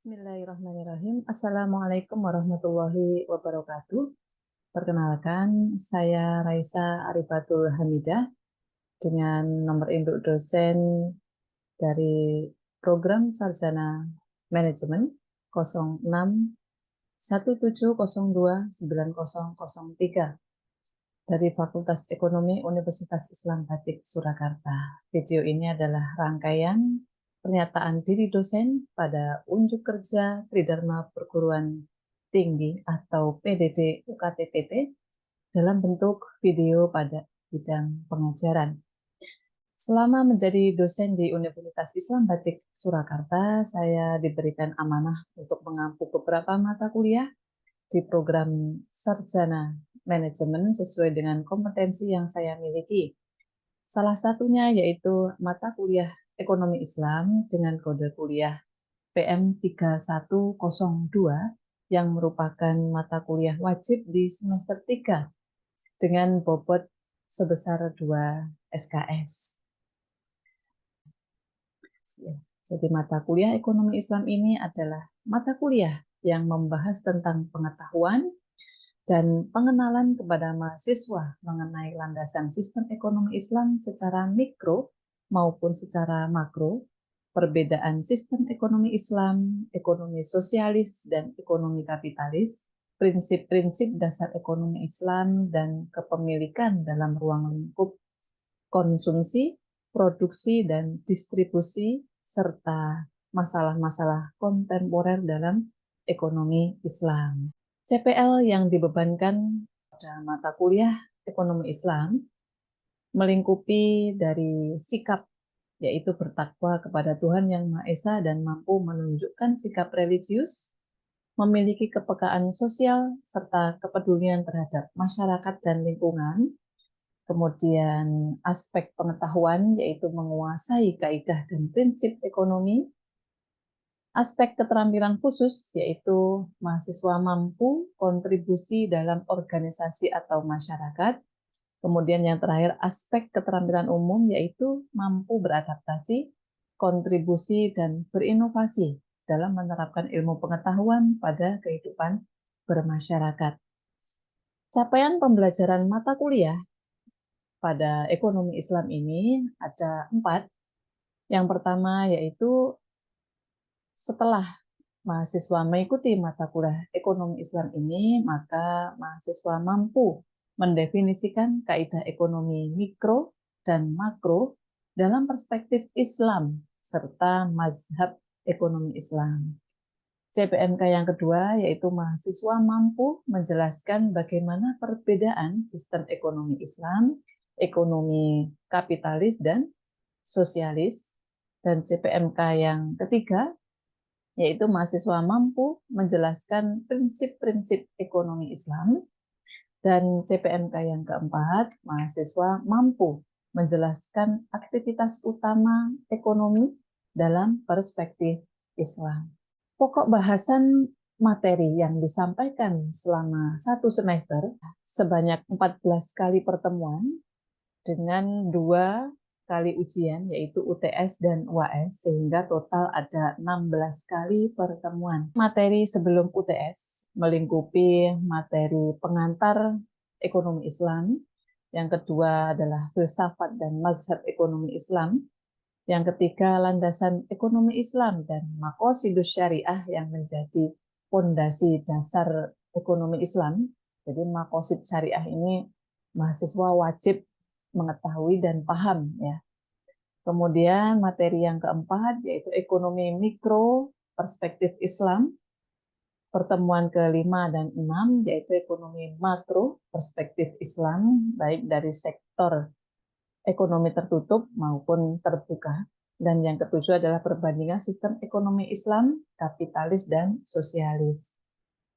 Bismillahirrahmanirrahim. Assalamualaikum warahmatullahi wabarakatuh. Perkenalkan, saya Raisa Arifatul Hamidah dengan nomor induk dosen dari Program Sarjana Manajemen 0617029003 dari Fakultas Ekonomi Universitas Islam Batik Surakarta. Video ini adalah rangkaian pernyataan diri dosen pada unjuk kerja Tridharma Perguruan Tinggi atau PDD UKT-PT dalam bentuk video pada bidang pengajaran. Selama menjadi dosen di Universitas Islam Batik Surakarta, saya diberikan amanah untuk mengampu beberapa mata kuliah di program Sarjana Manajemen sesuai dengan kompetensi yang saya miliki. Salah satunya yaitu mata kuliah Ekonomi Islam dengan kode kuliah PM 3102 yang merupakan mata kuliah wajib di semester 3 dengan bobot sebesar 2 SKS. Jadi mata kuliah Ekonomi Islam ini adalah mata kuliah yang membahas tentang pengetahuan dan pengenalan kepada mahasiswa mengenai landasan sistem ekonomi Islam secara mikro maupun secara makro, perbedaan sistem ekonomi Islam, ekonomi sosialis dan ekonomi kapitalis, prinsip-prinsip dasar ekonomi Islam dan kepemilikan dalam ruang lingkup konsumsi, produksi, dan distribusi, serta masalah-masalah kontemporer dalam ekonomi Islam. CPL yang dibebankan pada mata kuliah Ekonomi Islam melingkupi dari sikap, yaitu bertakwa kepada Tuhan Yang Maha Esa dan mampu menunjukkan sikap religius, memiliki kepekaan sosial, serta kepedulian terhadap masyarakat dan lingkungan. Kemudian aspek pengetahuan, yaitu menguasai kaidah dan prinsip ekonomi. Aspek keterampilan khusus, yaitu mahasiswa mampu kontribusi dalam organisasi atau masyarakat. Kemudian yang terakhir, aspek keterampilan umum, yaitu mampu beradaptasi, kontribusi, dan berinovasi dalam menerapkan ilmu pengetahuan pada kehidupan bermasyarakat. Capaian pembelajaran mata kuliah pada ekonomi Islam ini ada 4. Yang pertama yaitu setelah mahasiswa mengikuti mata kuliah ekonomi Islam ini, maka mahasiswa mampu mendefinisikan kaidah ekonomi mikro dan makro dalam perspektif Islam serta mazhab ekonomi Islam. CPMK yang kedua yaitu mahasiswa mampu menjelaskan bagaimana perbedaan sistem ekonomi Islam, ekonomi kapitalis dan sosialis. Dan CPMK yang ketiga yaitu mahasiswa mampu menjelaskan prinsip-prinsip ekonomi Islam. Dan CPMK yang keempat, mahasiswa mampu menjelaskan aktivitas utama ekonomi dalam perspektif Islam. Pokok bahasan materi yang disampaikan selama 1 semester sebanyak 14 kali pertemuan dengan 2 kali ujian, yaitu UTS dan UAS, sehingga total ada 16 kali pertemuan. Materi sebelum UTS melingkupi materi pengantar ekonomi Islam, yang kedua adalah filsafat dan mazhab ekonomi Islam, yang ketiga landasan ekonomi Islam dan maqasidus syariah yang menjadi fondasi dasar ekonomi Islam. Jadi maqasid syariah ini mahasiswa wajib mengetahui dan paham ya. Kemudian materi yang keempat yaitu ekonomi mikro perspektif Islam. Pertemuan ke-5 dan 6 yaitu ekonomi makro perspektif Islam baik dari sektor ekonomi tertutup maupun terbuka. Dan yang ketujuh adalah perbandingan sistem ekonomi Islam, kapitalis dan sosialis.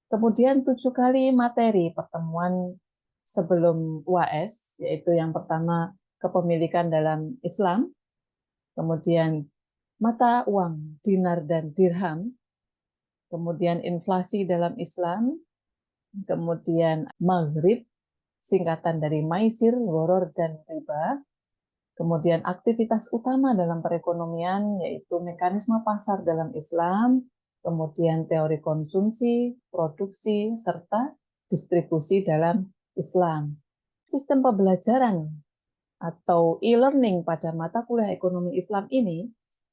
Kemudian 7 kali materi pertemuan sebelum UAS, yaitu yang pertama kepemilikan dalam Islam, kemudian mata uang dinar dan dirham, kemudian inflasi dalam Islam, kemudian maghrib, singkatan dari maisir, gharar, dan riba, kemudian aktivitas utama dalam perekonomian, yaitu mekanisme pasar dalam Islam, kemudian teori konsumsi, produksi, serta distribusi dalam Islam. Sistem pembelajaran atau e-learning pada mata kuliah ekonomi Islam ini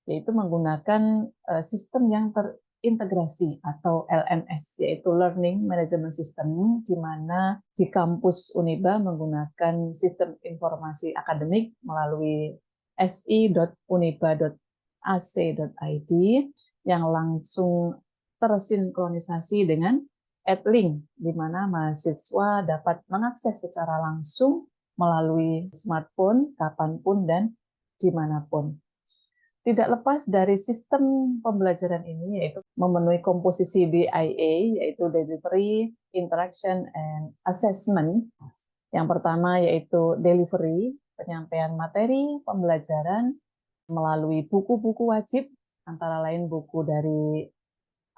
yaitu menggunakan sistem yang terintegrasi atau LMS, yaitu Learning Management System, di mana di kampus Uniba menggunakan sistem informasi akademik melalui si.uniba.ac.id yang langsung tersinkronisasi dengan Edlink, di mana mahasiswa dapat mengakses secara langsung melalui smartphone, kapanpun dan dimanapun. Tidak lepas dari sistem pembelajaran ini, yaitu memenuhi komposisi DIA, yaitu Delivery, Interaction, and Assessment. Yang pertama yaitu delivery, penyampaian materi pembelajaran melalui buku-buku wajib, antara lain buku dari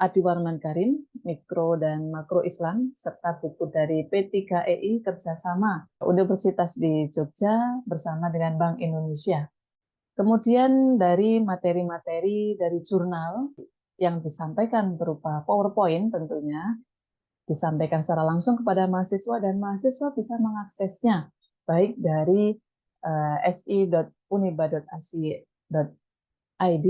Adi Warman Karim, Mikro dan Makro Islam, serta buku dari P3EI kerjasama Universitas di Jogja bersama dengan Bank Indonesia. Kemudian dari materi-materi dari jurnal yang disampaikan berupa PowerPoint tentunya, disampaikan secara langsung kepada mahasiswa dan mahasiswa bisa mengaksesnya baik dari si.uniba.ac.id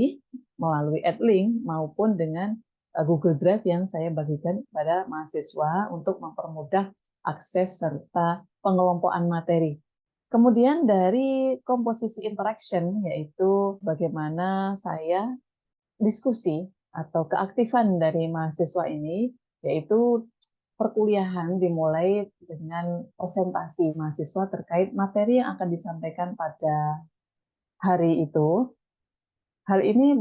melalui Edlink maupun dengan Google Drive yang saya bagikan kepada mahasiswa untuk mempermudah akses serta pengelompokan materi. Kemudian dari komposisi interaction, yaitu bagaimana saya diskusi atau keaktifan dari mahasiswa ini, yaitu perkuliahan dimulai dengan presentasi mahasiswa terkait materi yang akan disampaikan pada hari itu. Hal ini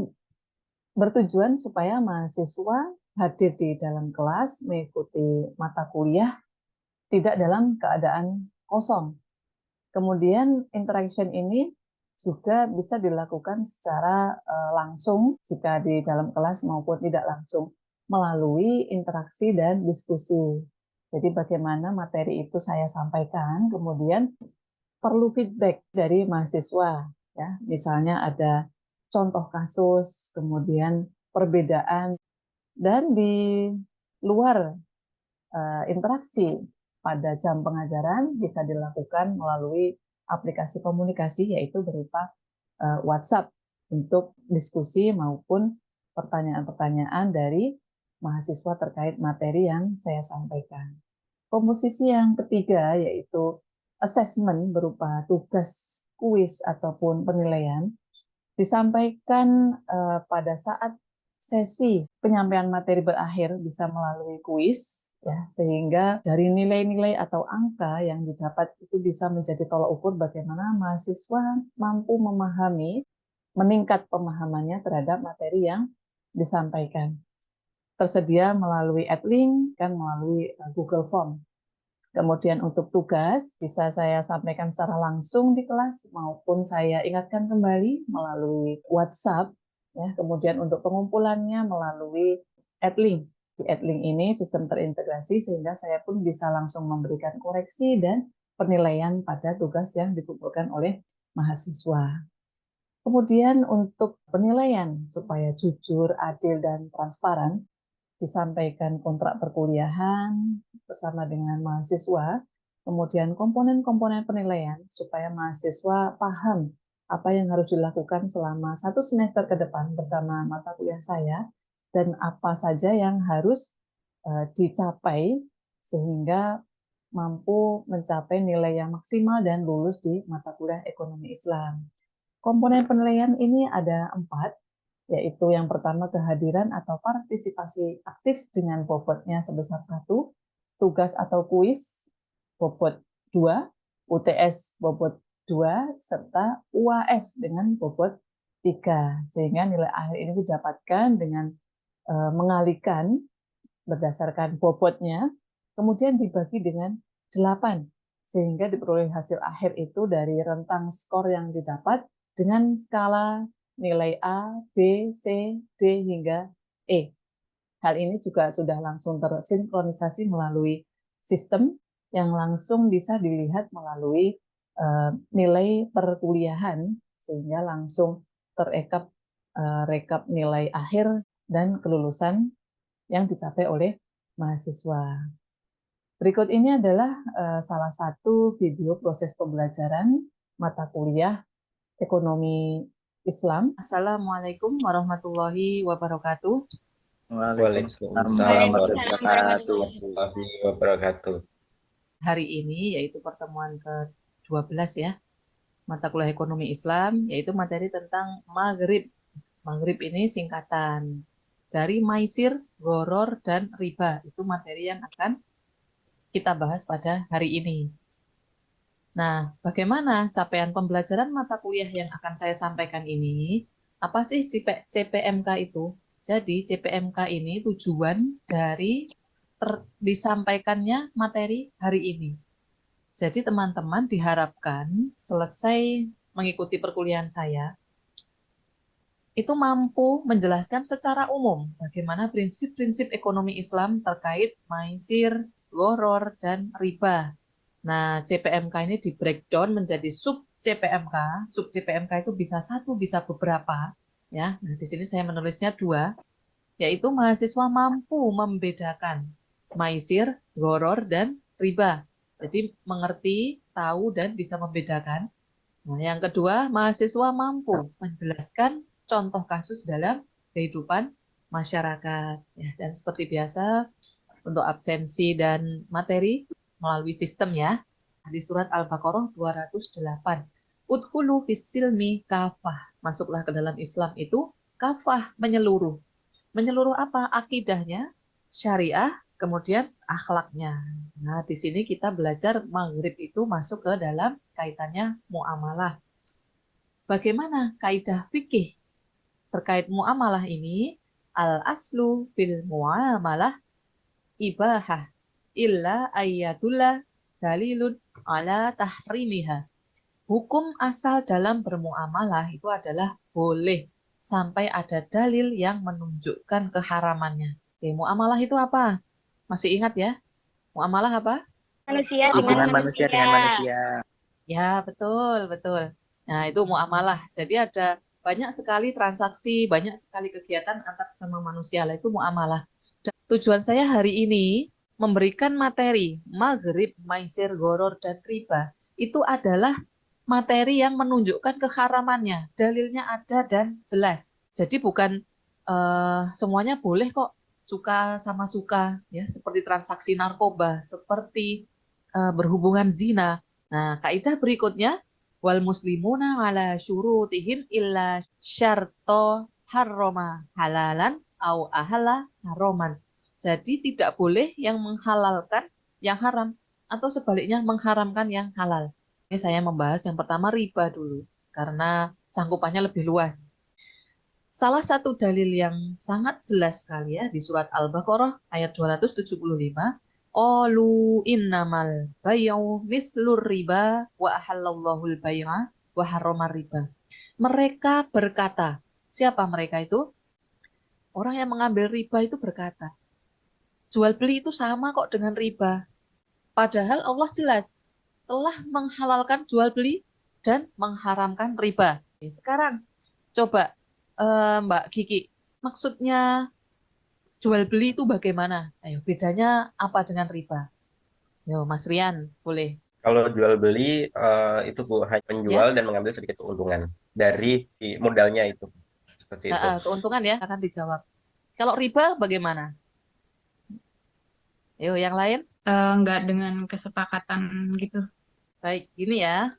bertujuan supaya mahasiswa hadir di dalam kelas, mengikuti mata kuliah, tidak dalam keadaan kosong. Kemudian interaction ini juga bisa dilakukan secara langsung jika di dalam kelas maupun tidak langsung melalui interaksi dan diskusi. Jadi bagaimana materi itu saya sampaikan, kemudian perlu feedback dari mahasiswa, ya. Misalnya ada contoh kasus, kemudian perbedaan, dan di luar interaksi pada jam pengajaran bisa dilakukan melalui aplikasi komunikasi, yaitu berupa WhatsApp untuk diskusi maupun pertanyaan-pertanyaan dari mahasiswa terkait materi yang saya sampaikan. Komposisi yang ketiga yaitu assessment berupa tugas, kuis, ataupun penilaian disampaikan pada saat sesi penyampaian materi berakhir bisa melalui kuis, ya, sehingga dari nilai-nilai atau angka yang didapat itu bisa menjadi tolak ukur bagaimana mahasiswa mampu memahami, meningkat pemahamannya terhadap materi yang disampaikan. Tersedia melalui Edlink dan melalui Google Form. Kemudian untuk tugas bisa saya sampaikan secara langsung di kelas maupun saya ingatkan kembali melalui WhatsApp. Ya, kemudian untuk pengumpulannya melalui Edlink. Di Edlink ini sistem terintegrasi sehingga saya pun bisa langsung memberikan koreksi dan penilaian pada tugas yang dikumpulkan oleh mahasiswa. Kemudian untuk penilaian supaya jujur, adil, dan transparan, disampaikan kontrak perkuliahan bersama dengan mahasiswa, kemudian komponen-komponen penilaian supaya mahasiswa paham apa yang harus dilakukan selama 1 semester ke depan bersama mata kuliah saya, dan apa saja yang harus dicapai sehingga mampu mencapai nilai yang maksimal dan lulus di mata kuliah ekonomi Islam. Komponen penilaian ini ada 4, yaitu yang pertama kehadiran atau partisipasi aktif dengan bobotnya sebesar 1, tugas atau kuis bobot 2, UTS bobot 2, serta UAS dengan bobot 3. Sehingga nilai akhir ini didapatkan dengan mengalihkan berdasarkan bobotnya, kemudian dibagi dengan 8, sehingga diperoleh hasil akhir itu dari rentang skor yang didapat dengan skala nilai A, B, C, D, hingga E. Hal ini juga sudah langsung tersinkronisasi melalui sistem yang langsung bisa dilihat melalui nilai perkuliahan, sehingga langsung terekap rekap nilai akhir dan kelulusan yang dicapai oleh mahasiswa. Berikut ini adalah salah satu video proses pembelajaran mata kuliah Ekonomi Islam. Assalamualaikum warahmatullahi wabarakatuh. Waalaikumsalam Waalaikumsalam warahmatullahi warahmatullahi wabarakatuh. Hari ini yaitu pertemuan ke-12 ya, mata kuliah Ekonomi Islam, yaitu materi tentang Maghrib. Maghrib ini singkatan dari Maisir, Gharar, dan Riba. Itu materi yang akan kita bahas pada hari ini. Nah, bagaimana capaian pembelajaran mata kuliah yang akan saya sampaikan ini? Apa sih CPMK itu? Jadi, CPMK ini tujuan dari disampaikannya materi hari ini. Jadi, teman-teman diharapkan selesai mengikuti perkuliahan saya, itu mampu menjelaskan secara umum bagaimana prinsip-prinsip ekonomi Islam terkait maisir, gharar, dan riba. Nah, CPMK ini di breakdown menjadi sub CPMK. Sub CPMK itu bisa satu, bisa beberapa. Ya, nah di sini saya menulisnya dua, yaitu mahasiswa mampu membedakan maisir, gharar, dan riba. Jadi mengerti, tahu, dan bisa membedakan. Nah, yang kedua, mahasiswa mampu menjelaskan contoh kasus dalam kehidupan masyarakat. Ya, dan seperti biasa, untuk absensi dan materi melalui sistem ya. Di surat Al-Baqarah 208. Udkhulu fis silmi kafah. Masuklah ke dalam Islam itu kafah, menyeluruh. Menyeluruh apa? Akidahnya, syariah, kemudian akhlaknya. Nah, di sini kita belajar maghrib itu masuk ke dalam kaitannya muamalah. Bagaimana kaidah fikih terkait muamalah ini? Al-aslu fil muamalah ibahah illa ayyadullah dalilun ala tahrimiha. Hukum asal dalam bermuamalah itu adalah boleh sampai ada dalil yang menunjukkan keharamannya. Oke, muamalah itu apa? Masih ingat ya? Muamalah apa? manusia dengan Hubungan Muamalah. manusia manusia. dengan manusia. Ya, betul, betul. Nah, itu muamalah. Jadi ada banyak sekali transaksi, banyak sekali kegiatan antar sesama manusia. Lah, itu muamalah. Dan tujuan saya hari ini memberikan materi Maghrib, Maisir, Gharar, dan Riba. Itu adalah materi yang menunjukkan keharamannya. Dalilnya ada dan jelas. Jadi bukan semuanya boleh kok, suka sama suka, ya, seperti transaksi narkoba, seperti berhubungan zina. Nah, kaidah berikutnya, wal muslimuna ala syurutihim illa syarto harroma halalan au ahala haroman. Jadi tidak boleh yang menghalalkan yang haram atau sebaliknya mengharamkan yang halal. Ini saya membahas yang pertama riba dulu karena cangkupannya lebih luas. Salah satu dalil yang sangat jelas sekali ya di surat Al-Baqarah ayat 275, qalu innamal bay'u mithlur riba wa ahallallahu al-bay'a wa harramar riba. Mereka berkata, siapa mereka itu? Orang yang mengambil riba itu berkata, jual beli itu sama kok dengan riba. Padahal Allah jelas telah menghalalkan jual beli dan mengharamkan riba. Sekarang coba Mbak Kiki, maksudnya jual beli itu bagaimana? Ayo, bedanya apa dengan riba? Yo, Mas Rian, boleh. Kalau jual beli itu Bu hanya menjual Ya, dan mengambil sedikit keuntungan dari modalnya itu. Seperti itu. keuntungan ya akan dijawab. Kalau riba bagaimana? Yo, yang lain? Nggak dengan kesepakatan gitu. Baik, gini ya.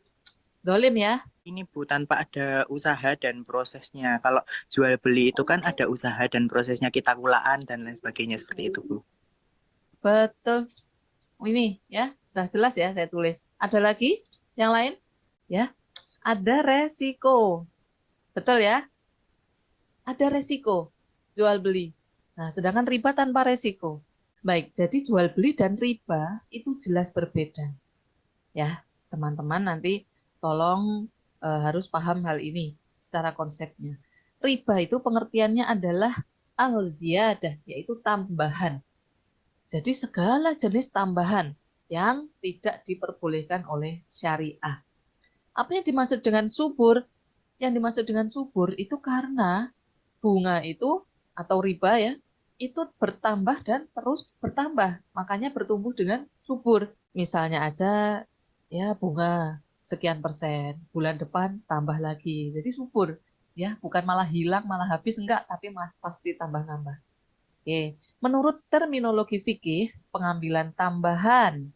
Dolim ya. Ini Bu, tanpa ada usaha dan prosesnya. Kalau jual beli itu kan ada usaha dan prosesnya, kita kulaan dan lain sebagainya seperti itu, Bu. Betul. Ini ya, sudah jelas ya saya tulis. Ada lagi yang lain? Ya, ada resiko. Betul ya? Ada resiko jual beli. Nah, sedangkan riba tanpa resiko. Baik, jadi jual beli dan riba itu jelas berbeda. Ya, teman-teman nanti tolong harus paham hal ini secara konsepnya. Riba itu pengertiannya adalah al-ziyadah, yaitu tambahan. Jadi segala jenis tambahan yang tidak diperbolehkan oleh syariah. Apa yang dimaksud dengan subur? Yang dimaksud dengan subur itu karena bunga itu atau riba ya, itu bertambah dan terus bertambah. Makanya bertumbuh dengan subur. Misalnya aja ya bunga sekian persen, bulan depan tambah lagi. Jadi subur ya, bukan malah hilang, malah habis enggak, tapi pasti tambah-nambah. Oke, menurut terminologi fikih, pengambilan tambahan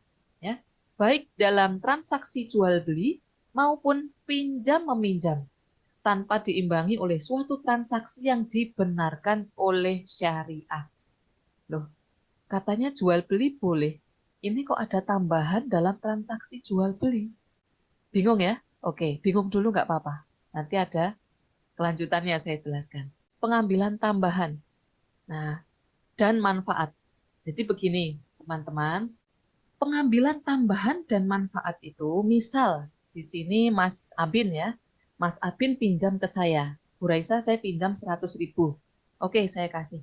ya, baik dalam transaksi jual beli maupun pinjam meminjam tanpa diimbangi oleh suatu transaksi yang dibenarkan oleh syariah. Loh, katanya jual beli boleh. Ini kok ada tambahan dalam transaksi jual beli? Bingung ya? Oke, bingung dulu nggak apa-apa. Nanti ada kelanjutannya saya jelaskan. Pengambilan tambahan. Nah, dan manfaat. Jadi begini, teman-teman, pengambilan tambahan dan manfaat itu, misal di sini Mas Abin ya, Mas Abin pinjam ke saya. Bu Raisa, saya pinjam 100.000. Oke, saya kasih.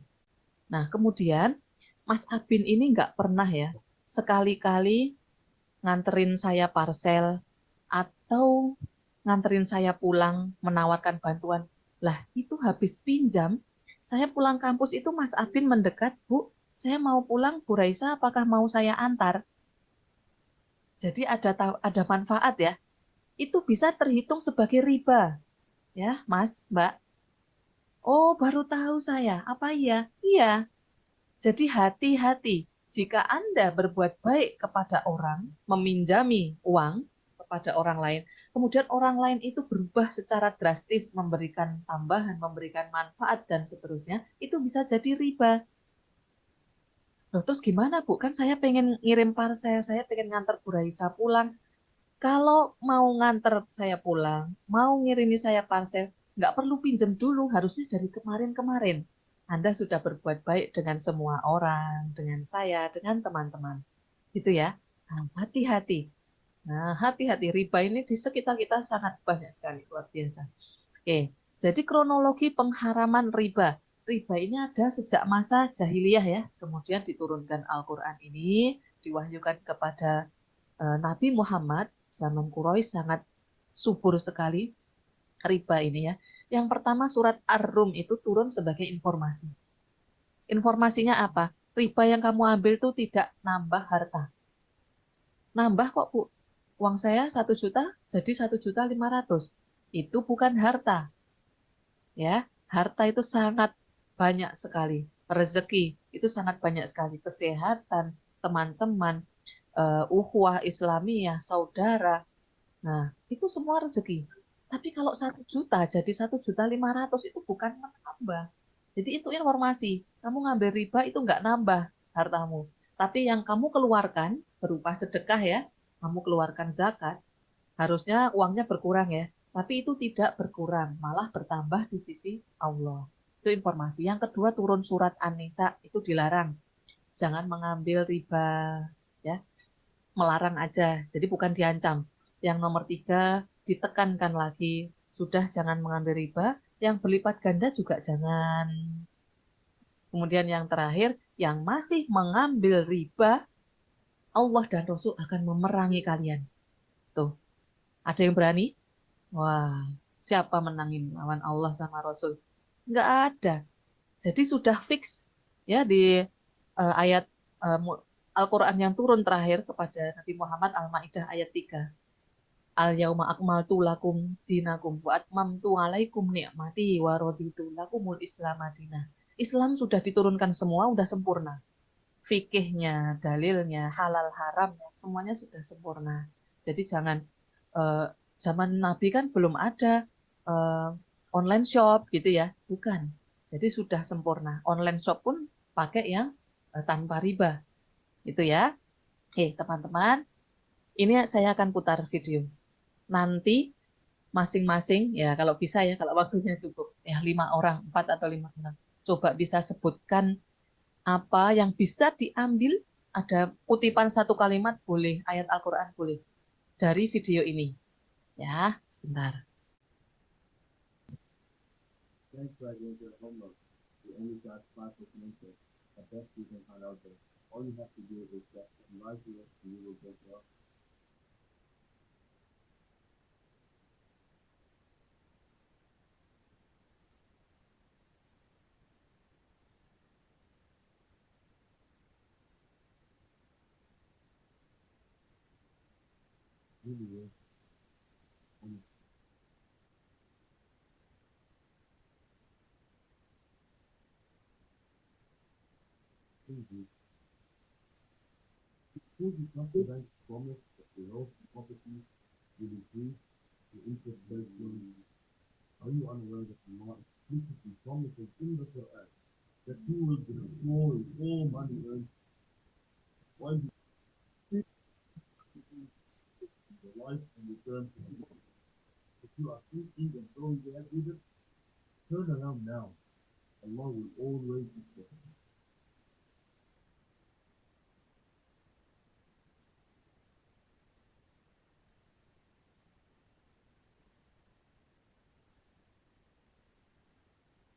Nah, kemudian Mas Abin ini nggak pernah ya, sekali-kali nganterin saya parcel atau nganterin saya pulang menawarkan bantuan. Lah, itu habis pinjam, saya pulang kampus itu Mas Abin mendekat, Bu, saya mau pulang, Bu Raisa, apakah mau saya antar? Jadi ada manfaat ya. Itu bisa terhitung sebagai riba. Ya, Mas, Mbak. Oh, baru tahu saya. Apa iya? Iya. Jadi hati-hati. Jika Anda berbuat baik kepada orang, meminjami uang kepada orang lain, kemudian orang lain itu berubah secara drastis, memberikan tambahan, memberikan manfaat, dan seterusnya, itu bisa jadi riba. Loh, terus gimana, Bu? Kan saya pengen ngirim parcel, saya pengen nganter Bu Raisa pulang. Kalau mau nganter saya pulang, mau ngirimi saya parcel, nggak perlu pinjam dulu, harusnya dari kemarin-kemarin. Anda sudah berbuat baik dengan semua orang, dengan saya, dengan teman-teman. Gitu ya. Nah, hati-hati. Nah, hati-hati. Riba ini di sekitar kita sangat banyak sekali, luar biasa. Oke, jadi kronologi pengharaman riba. Riba ini ada sejak masa jahiliyah ya, kemudian diturunkan Al-Quran ini, diwahyukan kepada Nabi Muhammad zaman Quraisy sangat subur sekali riba ini ya. Yang pertama surat Ar-Rum itu turun sebagai informasi. Informasinya apa? Riba yang kamu ambil itu tidak nambah harta. Nambah kok Bu. Uang saya 1 juta jadi 1.500.000. Itu bukan harta. Ya, harta itu sangat banyak sekali. Rezeki itu sangat banyak sekali. Kesehatan, teman-teman, ukhuwah Islamiyah, saudara. Nah, itu semua rezeki. Tapi kalau 1 juta jadi 1.500.000 itu bukan menambah. Jadi itu informasi. Kamu ngambil riba itu nggak nambah hartamu. Tapi yang kamu keluarkan berupa sedekah ya, kamu keluarkan zakat, harusnya uangnya berkurang ya. Tapi itu tidak berkurang, malah bertambah di sisi Allah. Itu informasi. Yang kedua turun surat An-Nisa itu dilarang. Jangan mengambil riba ya, melarang aja, jadi bukan diancam. Yang nomor 3, ditekankan lagi, sudah jangan mengambil riba, yang berlipat ganda juga jangan. Kemudian yang terakhir, yang masih mengambil riba, Allah dan Rasul akan memerangi kalian. Tuh, ada yang berani? Wah, siapa menangin lawan Allah sama Rasul? Nggak ada. Jadi sudah fix ya di ayat Al-Quran yang turun terakhir kepada Nabi Muhammad Al-Maidah ayat 3. Al-yauma akmaltu lakum dinakum wa atmamtu alaikum ni'mati wa raditu lakumul Islam madinah. Islam sudah diturunkan semua, sudah sempurna. Fikihnya, dalilnya, halal haramnya, semuanya sudah sempurna. Jadi jangan zaman Nabi kan belum ada eh, online shop gitu ya, bukan. Jadi sudah sempurna. Online shop pun pakai yang tanpa riba, gitu ya. Oke, teman-teman, ini saya akan putar video. Nanti masing-masing ya kalau bisa ya kalau waktunya cukup ya 5 orang 4 atau 5 orang coba bisa sebutkan apa yang bisa diambil, ada kutipan satu kalimat boleh, ayat Al-Quran boleh, dari video ini ya, sebentar.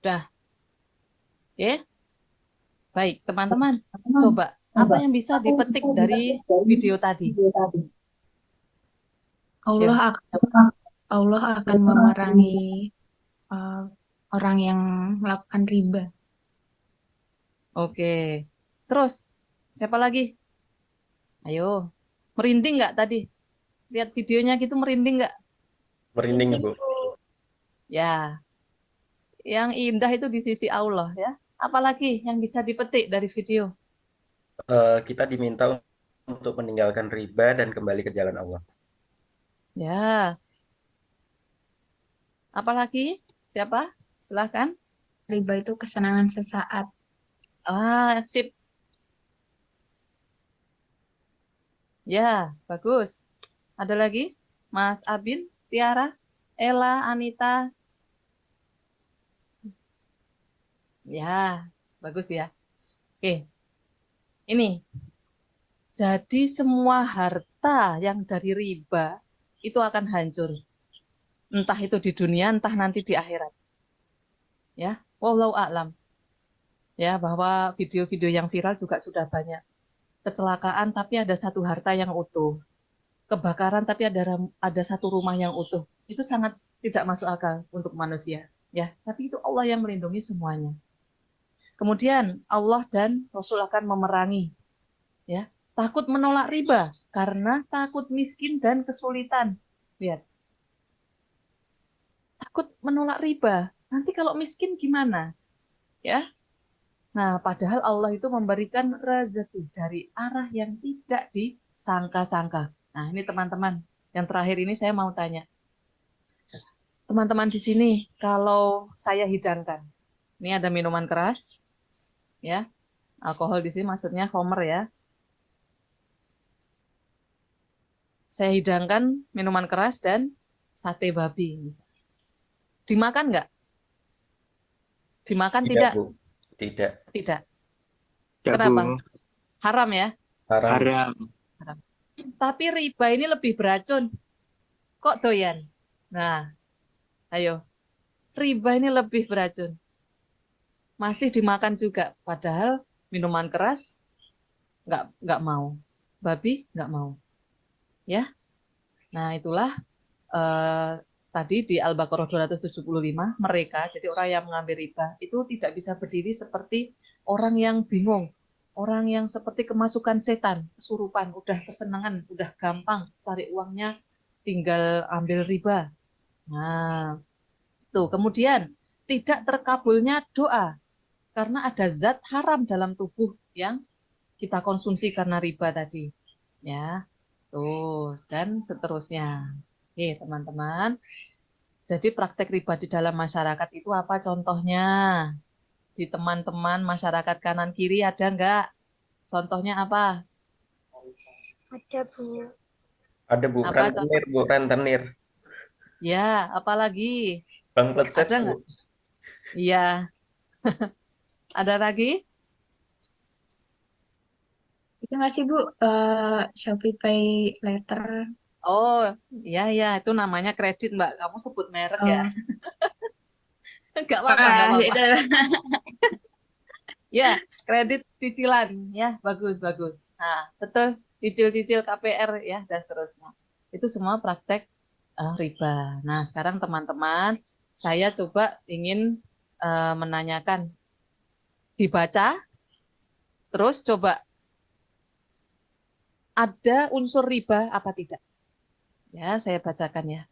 Udah, ya. Baik, teman-teman. Coba, apa yang bisa dipetik dari video tadi? Allah Ya, Allah akan memerangi uh, orang yang melakukan riba. oke. Terus, siapa lagi? Ayo, merinding nggak tadi? Lihat videonya gitu merinding nggak? Merinding, Bu. Ya, yang indah itu di sisi Allah ya. Apalagi yang bisa dipetik dari video? Kita diminta untuk meninggalkan riba dan kembali ke jalan Allah. Ya, apalagi? Siapa? Silahkan. Riba itu kesenangan sesaat. Ah, sip. Ya, bagus. Ada lagi? Mas Abin, Tiara, Ella, Anita. Ya, bagus ya. Oke, ini. Jadi semua harta yang dari riba itu akan hancur. Entah itu di dunia, entah nanti di akhirat. Ya, wallahu a'lam. Ya, bahwa video-video yang viral juga sudah banyak. Kecelakaan tapi ada satu harta yang utuh. Kebakaran tapi ada satu rumah yang utuh. Itu sangat tidak masuk akal untuk manusia. Ya, tapi itu Allah yang melindungi semuanya. Kemudian Allah dan Rasul akan memerangi, ya, takut menolak riba karena takut miskin dan kesulitan. Lihat, takut menolak riba. Nanti kalau miskin gimana? Ya. Nah, padahal Allah itu memberikan rezeki dari arah yang tidak disangka-sangka. Nah, ini teman-teman, yang terakhir ini saya mau tanya. Teman-teman di sini, kalau saya hidangkan, ini ada minuman keras, ya, alkohol di sini maksudnya homer ya. Saya hidangkan minuman keras dan sate babi. Dimakan nggak? Dimakan Tidak, tidak? Bu. Tidak. Tidak. Ya, Kenapa? Bu. Haram ya? Haram. Haram. Haram. Tapi riba ini lebih beracun. Kok doyan? Nah, ayo. Riba ini lebih beracun. Masih dimakan juga. Padahal minuman keras nggak mau. Babi nggak mau. Ya. Nah, itulah eh, tadi di Al-Baqarah 275, mereka, jadi orang yang mengambil riba, itu tidak bisa berdiri seperti orang yang bingung, orang yang seperti kemasukan setan, kesurupan, udah kesenangan, udah gampang cari uangnya, tinggal ambil riba. Nah, tuh kemudian tidak terkabulnya doa, karena ada zat haram dalam tubuh yang kita konsumsi karena riba tadi. Ya, tuh, dan seterusnya. Oke, teman-teman. Jadi praktek riba di dalam masyarakat itu apa contohnya? Di teman-teman masyarakat kanan kiri ada nggak? Contohnya apa? Ada, Bu. Ada, Bu. Apa contoh? Rentenir, Bu. Rentenir. Ya, apalagi? Bang Plecet, Ada Bu. nggak? Iya, ada lagi? Itu nggak sih Bu, Shopee Pay Later? Oh, iya, iya. Itu namanya kredit, Mbak. Kamu sebut merek ya? Oh, Nggak apa-apa, nggak apa-apa. itu. Ya, kredit cicilan. Ya, bagus, bagus. Nah, betul. Cicil-cicil KPR ya, dan seterusnya. Itu semua praktek riba. Nah, sekarang teman-teman, saya coba ingin menanyakan, dibaca, terus coba ada unsur riba apa tidak? Ya, saya bacakan ya.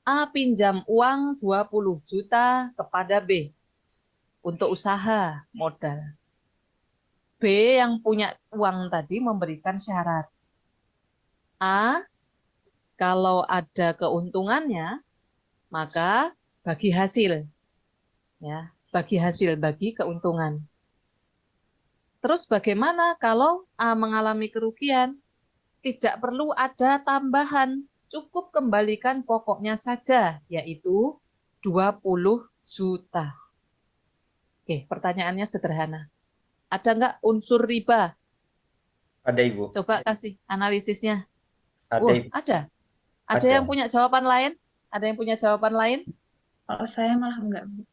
A pinjam uang 20 juta kepada B untuk usaha modal. B yang punya uang tadi memberikan syarat. A, kalau ada keuntungannya, maka bagi hasil. Ya, bagi hasil, bagi keuntungan. Terus bagaimana kalau A mengalami kerugian? Tidak perlu ada tambahan, cukup kembalikan pokoknya saja, yaitu 20 juta. Oke, pertanyaannya sederhana. Ada nggak unsur riba? Ada Ibu. Coba kasih analisisnya. Ada Ibu. Ada. Ada Ada. yang punya jawaban lain? Ada yang punya jawaban lain? Kalau saya malah enggak, Bu.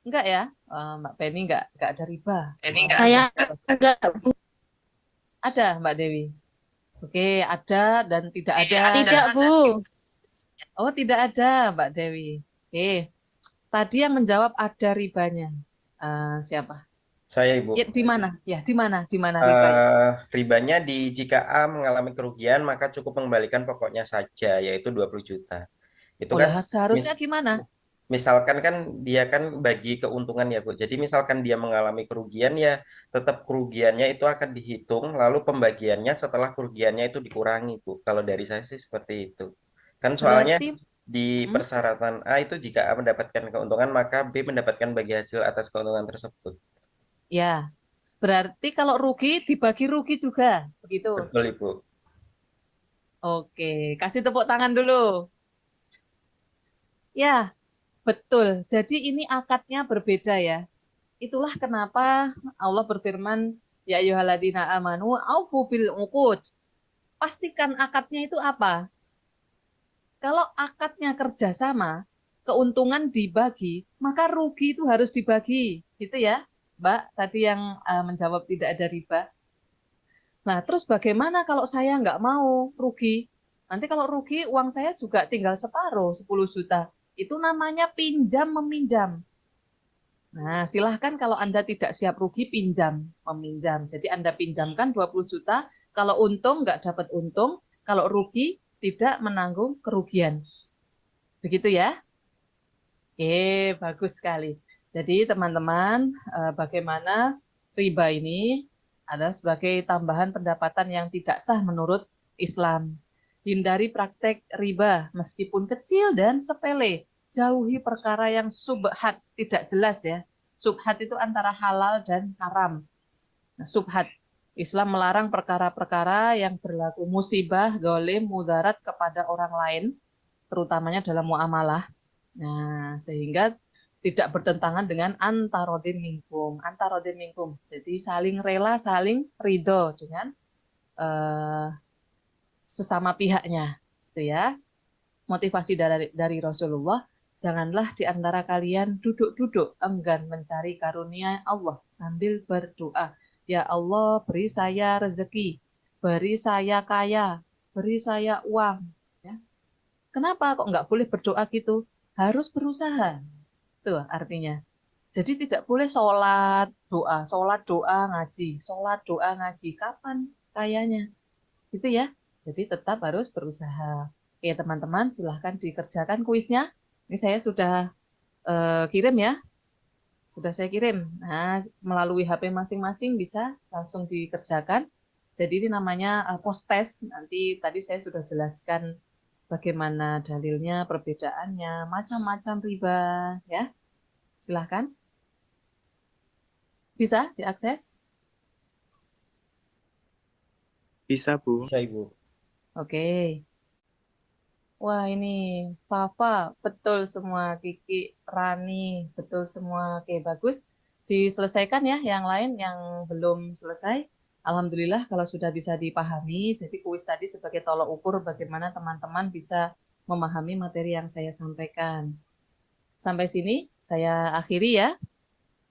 Enggak ya? Mbak Penny enggak ada riba. Saya enggak, Bu. Ada, Mbak Dewi. Oke, ada dan tidak ada. Tidak, Bu. Oh, tidak ada, Mbak Dewi. Oke. Tadi yang menjawab ada ribanya. Siapa? Saya Ibu. Ya, di mana? Ya, di mana? Di mana ribanya? Ribanya jika A mengalami kerugian maka cukup mengembalikan pokoknya saja yaitu 20 juta. Itu Oleh kan seharusnya gimana? misalkan kan dia kan bagi keuntungan ya Bu. Jadi misalkan dia mengalami kerugian ya tetap kerugiannya itu akan dihitung lalu pembagiannya setelah kerugiannya itu dikurangi Bu. Kalau dari saya sih seperti itu. Kan soalnya Berarti di persyaratan A itu jika A mendapatkan keuntungan maka B mendapatkan bagi hasil atas keuntungan tersebut. ya, berarti kalau rugi dibagi rugi juga, begitu. Betul Ibu. Oke, kasih tepuk tangan dulu. Ya, betul. Jadi ini akadnya berbeda ya. Itulah kenapa Allah berfirman, ya ayyuhalladzina amanu aufu bil uqud. Pastikan akadnya itu apa? Kalau akadnya kerjasama, keuntungan dibagi, maka rugi itu harus dibagi. Gitu ya, Mbak, tadi yang menjawab tidak ada riba. Nah, terus bagaimana kalau saya nggak mau rugi? Nanti kalau rugi, uang saya juga tinggal separuh, 10 juta. Itu namanya pinjam meminjam. Nah, silahkan kalau Anda tidak siap rugi, pinjam, meminjam. Jadi Anda pinjamkan 20 juta, kalau untung nggak dapat untung, kalau rugi tidak menanggung kerugian. Begitu ya? Oke, bagus sekali. Jadi teman-teman, bagaimana riba ini adalah sebagai tambahan pendapatan yang tidak sah menurut Islam. Hindari praktek riba meskipun kecil dan sepele. Jauhi perkara yang subhat, tidak jelas ya. Subhat itu antara halal dan haram. Nah, subhat. Islam melarang perkara-perkara yang berlaku musibah, dolim, mudarat kepada orang lain, terutamanya dalam muamalah. Nah, sehingga tidak bertentangan dengan antarodin minkum. Antarodin minkum. Jadi saling rela, saling ridho dengan sesama pihaknya. Itu ya. Motivasi dari Rasulullah, janganlah di antara kalian duduk-duduk enggan mencari karunia Allah sambil berdoa. Ya Allah, beri saya rezeki, beri saya kaya, beri saya uang. Ya. Kenapa kok nggak boleh berdoa gitu? Harus berusaha. Itu artinya. Jadi tidak boleh sholat doa ngaji, sholat doa ngaji. Kapan kayanya? Gitu ya. Jadi tetap harus berusaha. Oke teman-teman, silahkan dikerjakan kuisnya. Ini saya sudah kirim ya. Sudah saya kirim. Nah, melalui HP masing-masing bisa langsung dikerjakan. Jadi ini namanya post test. Nanti tadi saya sudah jelaskan bagaimana dalilnya, perbedaannya, macam-macam riba, ya. Silahkan. Bisa diakses? Bisa, Bu. Bisa Ibu. Oke. Wah, ini Fafa, betul semua. Kiki, Rani, betul semua. Oke, bagus. Diselesaikan ya yang lain yang belum selesai. Alhamdulillah kalau sudah bisa dipahami. Jadi kuis tadi sebagai tolok ukur bagaimana teman-teman bisa memahami materi yang saya sampaikan. Sampai sini saya akhiri ya.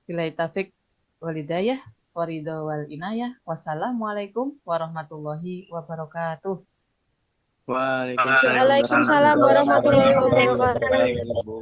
Billahi taufik wal hidayah, waridho wal inayah. Wassalamualaikum warahmatullahi wabarakatuh. Waalaikumsalam Waalaikumsalam warahmatullahi wabarakatuh. warahmatullahi wabarakatuh.